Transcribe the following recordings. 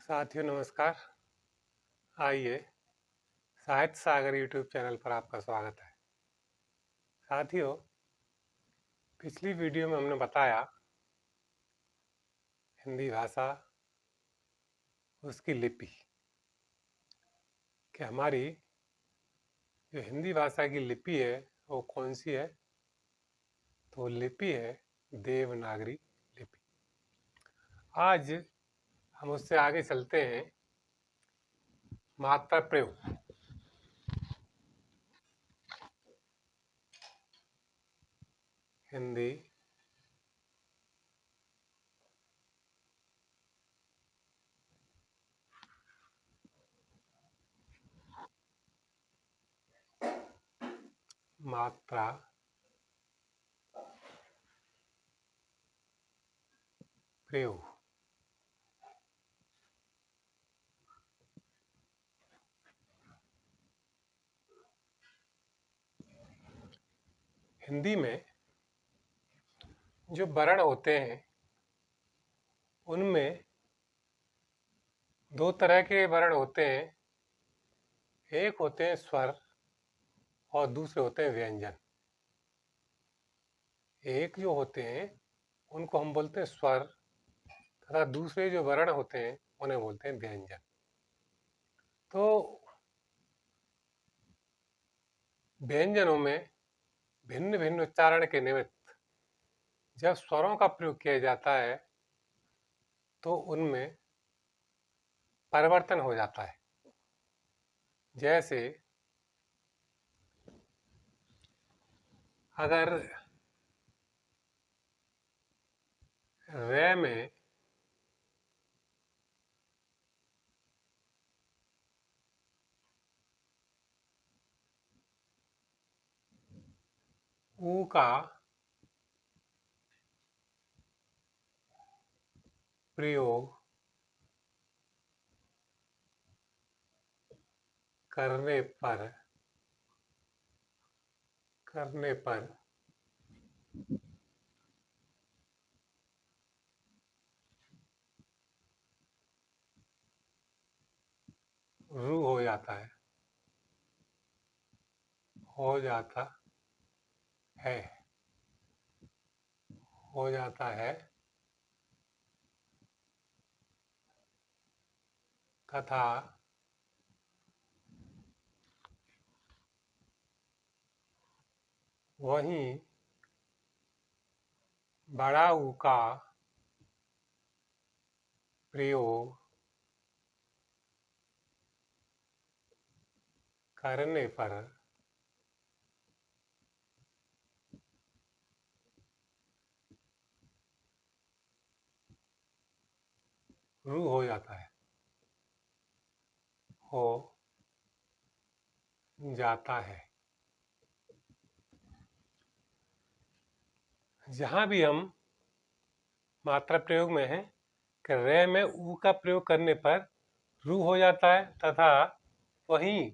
साथियों नमस्कार। आइए साहित्य सागर यूट्यूब चैनल पर आपका स्वागत है। साथियों, पिछली वीडियो में हमने बताया हिंदी भाषा, उसकी लिपि, कि हमारी जो हिंदी भाषा की लिपि है वो कौन सी है। तो लिपि है देवनागरी लिपि। आज हम उससे आगे चलते हैं। मात्रा प्रयोग। हिंदी मात्रा प्रयोग। हिंदी में जो वर्ण होते हैं उनमें दो तरह के वर्ण होते हैं। एक होते हैं स्वर और दूसरे होते हैं व्यंजन। एक जो होते हैं उनको हम बोलते हैं स्वर तथा दूसरे जो वर्ण होते हैं उन्हें बोलते हैं व्यंजन। तो व्यंजनों में भिन्न भिन्न उच्चारण के निमित्त जब स्वरों का प्रयोग किया जाता है तो उनमें परिवर्तन हो जाता है। जैसे अगर रे में ऊ का प्रयोग करने पर रू हो जाता है, हो जाता है, हो जाता है तथा वहीं बड़ा ऊ का प्रयोग करने पर रू हो जाता है, हो जाता है। जहां भी हम मात्रा प्रयोग में है कि रे में ऊ का प्रयोग करने पर रू हो जाता है तथा वहीं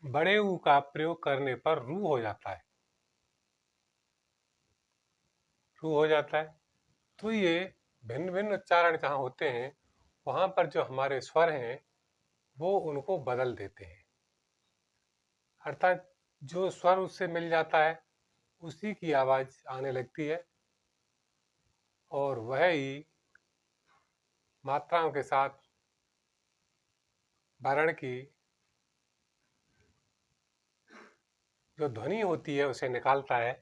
बड़े ऊ का प्रयोग करने पर रू हो जाता है, रू हो जाता है। तो ये भिन्न भिन्न उच्चारण जहाँ होते हैं वहाँ पर जो हमारे स्वर हैं वो उनको बदल देते हैं। अर्थात जो स्वर उससे मिल जाता है उसी की आवाज आने लगती है और वह ही मात्राओं के साथ वर्ण की जो ध्वनि होती है उसे निकालता है।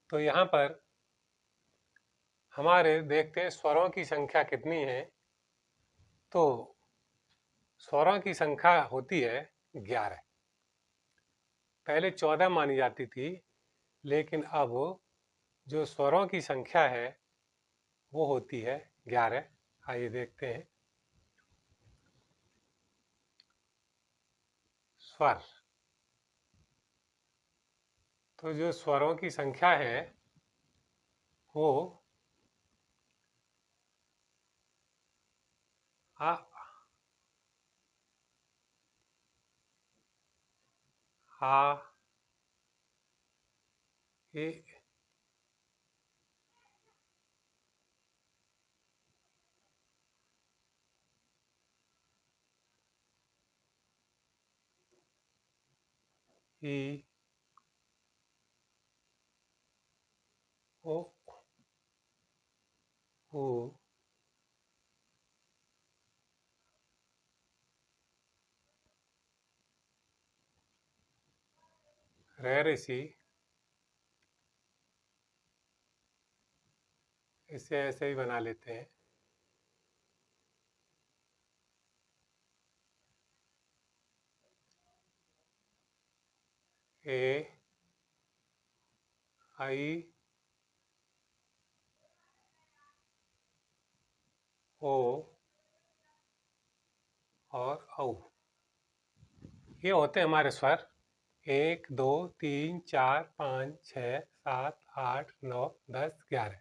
तो यहाँ पर हमारे देखते हैं स्वरों की संख्या कितनी है। तो स्वरों की संख्या होती है 11। पहले 14 मानी जाती थी, लेकिन अब जो स्वरों की संख्या है वो होती है 11। आइए देखते हैं। स्वर, तो जो स्वरों की संख्या है वो आ, आ, ए, ई ओ ऊ ऋषि, इसे ऐसे ही बना लेते हैं। ए आई ओ और औ, ये होते हैं हमारे स्वर। 1 2 3 4 5 6 7 8 9 10 11,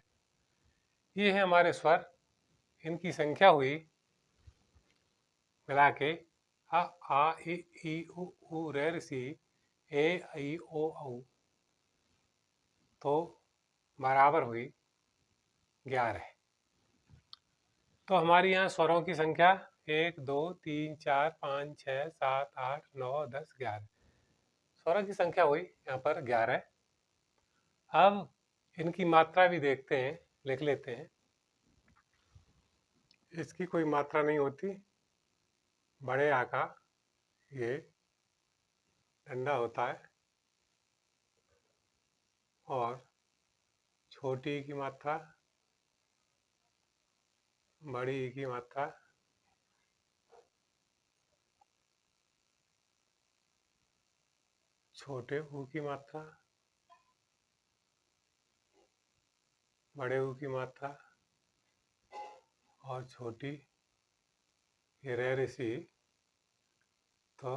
ये है हमारे स्वर। इनकी संख्या हुई मिला के आ इ ई उ ऋषि ए ऐ ओ औ, तो बराबर हुई 11। तो हमारी यहाँ स्वरों की संख्या 1 2 3 4 5 6 7 8 9 10 11, स्वरों की संख्या हुई यहाँ पर 11। अब इनकी मात्रा भी देखते हैं, लिख लेते हैं। इसकी कोई मात्रा नहीं होती। बड़े आ का ये डंडा होता है और छोटी की मात्रा, बड़ी की मात्रा, छोटे ऊ की मात्रा, बड़े ऊ की मात्रा और छोटी ये ऋषि, तो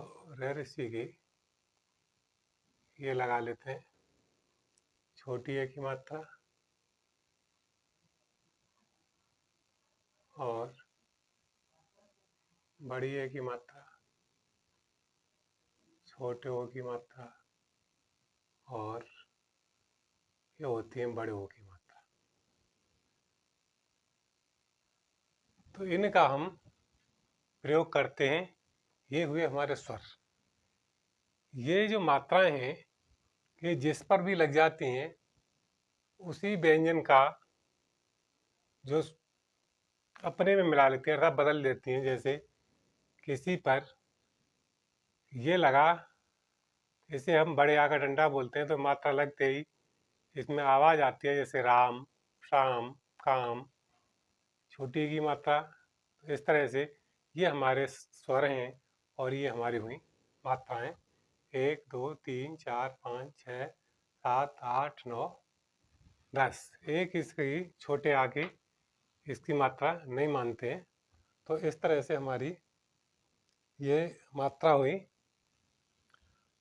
ऋषि की ये लगा लेते हैं। छोटी ए की मात्रा और बड़ी ए की मात्रा, छोटे ओ की मात्रा और ये होती है बड़े ओ की मात्रा। तो इनका हम प्रयोग करते हैं। ये हुए हमारे स्वर। ये जो मात्राएं हैं ये जिस पर भी लग जाती हैं उसी व्यंजन का जो अपने में मिला लेती हैं, रब बदल देती हैं। जैसे किसी पर ये लगा, इसे हम बड़े आ का डंडा बोलते हैं, तो मात्रा लगते ही इसमें आवाज आती है, जैसे राम, शाम, काम। छोटी की मात्रा, तो इस तरह से ये हमारे स्वर हैं और ये हमारी हुई मात्राएं। 1 2 3 4 5 6 7 8 9 10। एक इसकी छोटे आगे इसकी मात्रा नहीं मानते हैं। तो इस तरह से हमारी ये मात्रा हुई।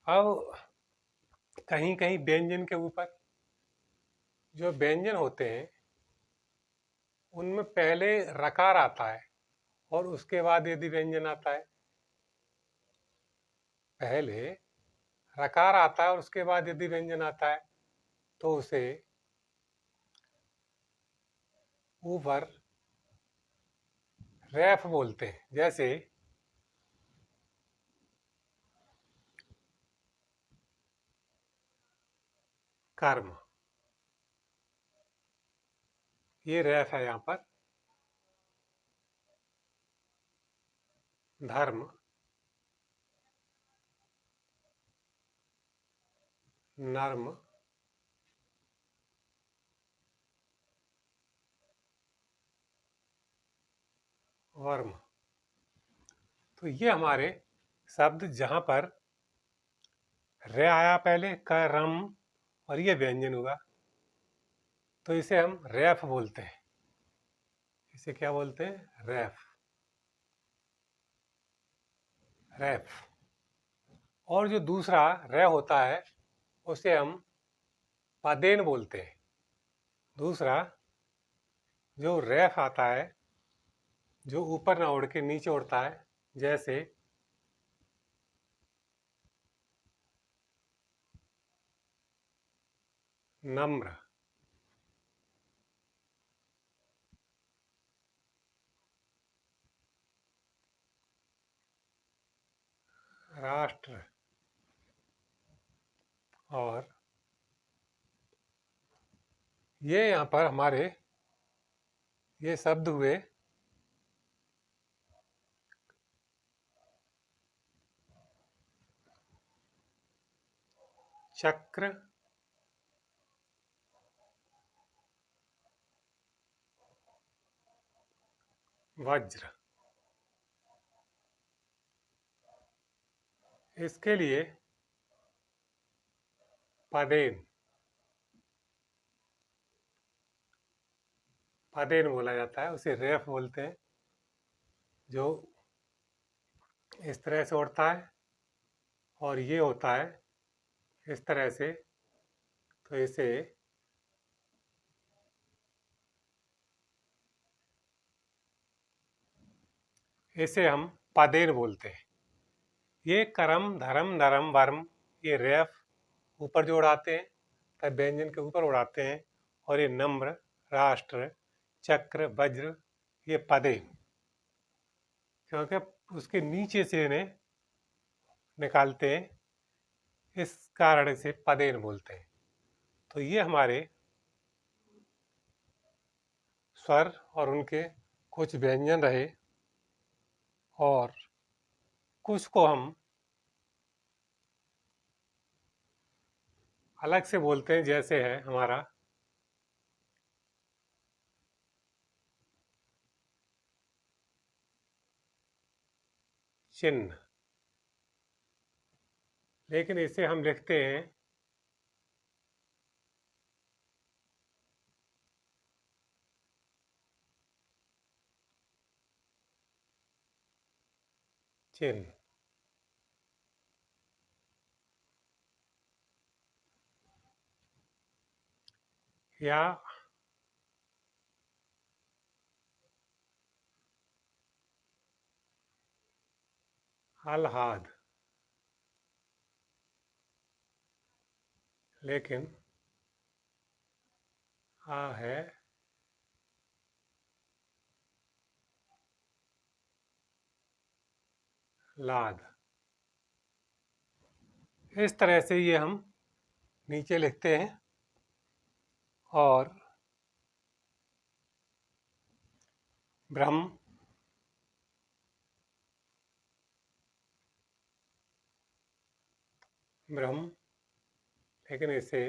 अब कहीं कहीं व्यंजन के ऊपर जो व्यंजन होते हैं उनमें पहले रकार आता है और उसके बाद यदि व्यंजन आता है। पहले रकार आता है और उसके बाद यदि व्यंजन आता है तो उसे ऊपर रैफ बोलते हैं। जैसे कर्म, ये रैफ है यहाँ पर। धर्म, नर्म, वर्म। तो ये हमारे शब्द जहाँ पर रे आया पहले, करम, और ये व्यंजन हुआ, तो इसे हम रैफ बोलते हैं। इसे क्या बोलते हैं? रैफ, रैफ। और जो दूसरा रे होता है उसे हम पदेन बोलते हैं। दूसरा जो रैफ आता है जो ऊपर ना उड़ के नीचे उड़ता है, जैसे नम्र, राष्ट्र, और ये यहाँ पर हमारे ये शब्द हुए चक्र, वज्र। इसके लिए पदेन पदेन बोला जाता है, उसे रेफ बोलते हैं, जो इस तरह से उड़ता है और ये होता है इस तरह से, तो इसे हम पदेन बोलते हैं। ये करम धर्म नरम वर्म, ये रेफ ऊपर जो उड़ाते हैं तब व्यंजन के ऊपर उड़ाते हैं, और ये नम्र, राष्ट्र, चक्र, वज्र, ये पदेन, क्योंकि उसके नीचे से इन्हें निकालते हैं, इस कारण से पदेन बोलते हैं। तो ये हमारे स्वर और उनके कुछ व्यंजन रहे, और कुछ को हम अलग से बोलते हैं, जैसे है हमारा चिन्ह, लेकिन इसे हम लिखते हैं चिन्ह, या आह्लाद, लेकिन आ है लाद। इस तरह से ये हम नीचे लिखते हैं, और ब्रह्म, ब्रह्म, लेकिन इसे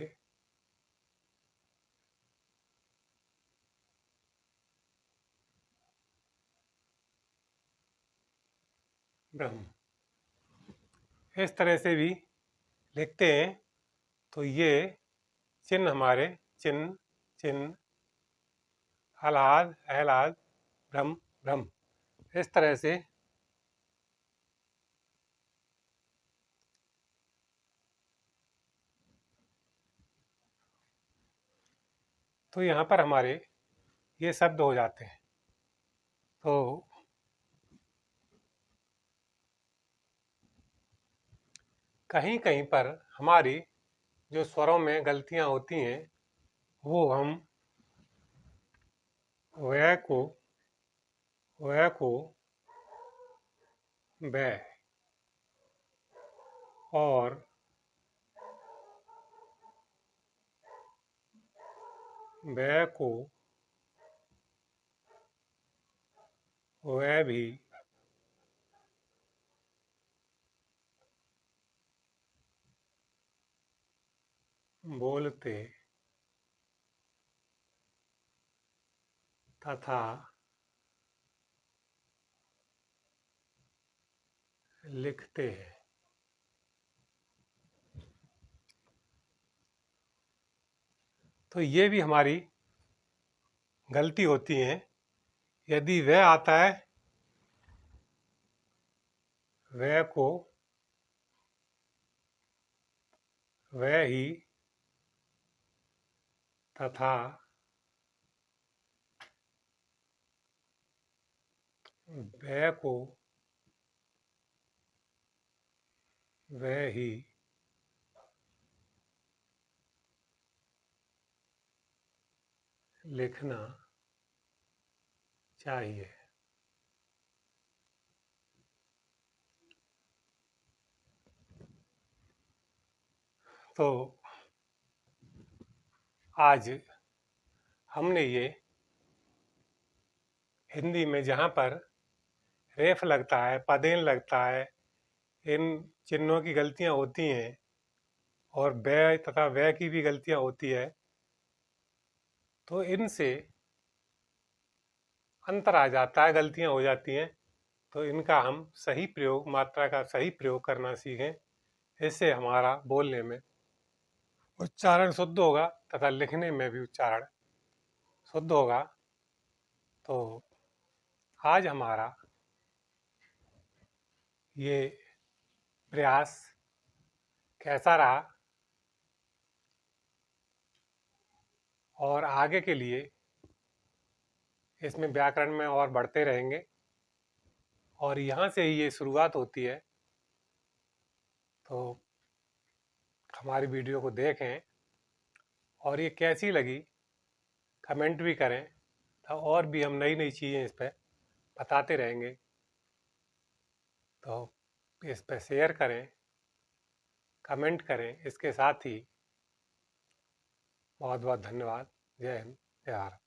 ब्रह्म इस तरह से भी लिखते हैं। तो ये चिन्ह हमारे चिन्ह, चिन्ह, आह्लाद, आह्लाद, ब्रह्म, ब्रह्म, इस तरह से तो यहाँ पर हमारे ये शब्द हो जाते हैं। तो कहीं कहीं पर हमारी जो स्वरों में गलतियाँ होती हैं, वो हम वय को वय और वय को वह भी बोलते तथा लिखते हैं। तो ये भी हमारी गलती होती है। यदि वह आता है, वह को वह ही तथा वह को वह ही लिखना चाहिए। तो आज हमने ये हिंदी में जहाँ पर रेफ लगता है, पदेन लगता है, इन चिन्हों की गलतियाँ होती हैं और व्यय तथा व्यय की भी गलतियाँ होती है, तो इनसे अंतर आ जाता है, गलतियाँ हो जाती हैं। तो इनका हम सही प्रयोग, मात्रा का सही प्रयोग करना सीखें। इससे हमारा बोलने में उच्चारण शुद्ध होगा तथा लिखने में भी उच्चारण शुद्ध होगा। तो आज हमारा ये प्रयास कैसा रहा और आगे के लिए इसमें व्याकरण में और बढ़ते रहेंगे, और यहाँ से ही ये शुरुआत होती है। तो हमारी वीडियो को देखें और ये कैसी लगी कमेंट भी करें, तो और भी हम नई नई चीज़ें इस पर बताते रहेंगे। तो इस पर शेयर करें, कमेंट करें। इसके साथ ही बहुत बहुत धन्यवाद। जय हिंद, जय भारत।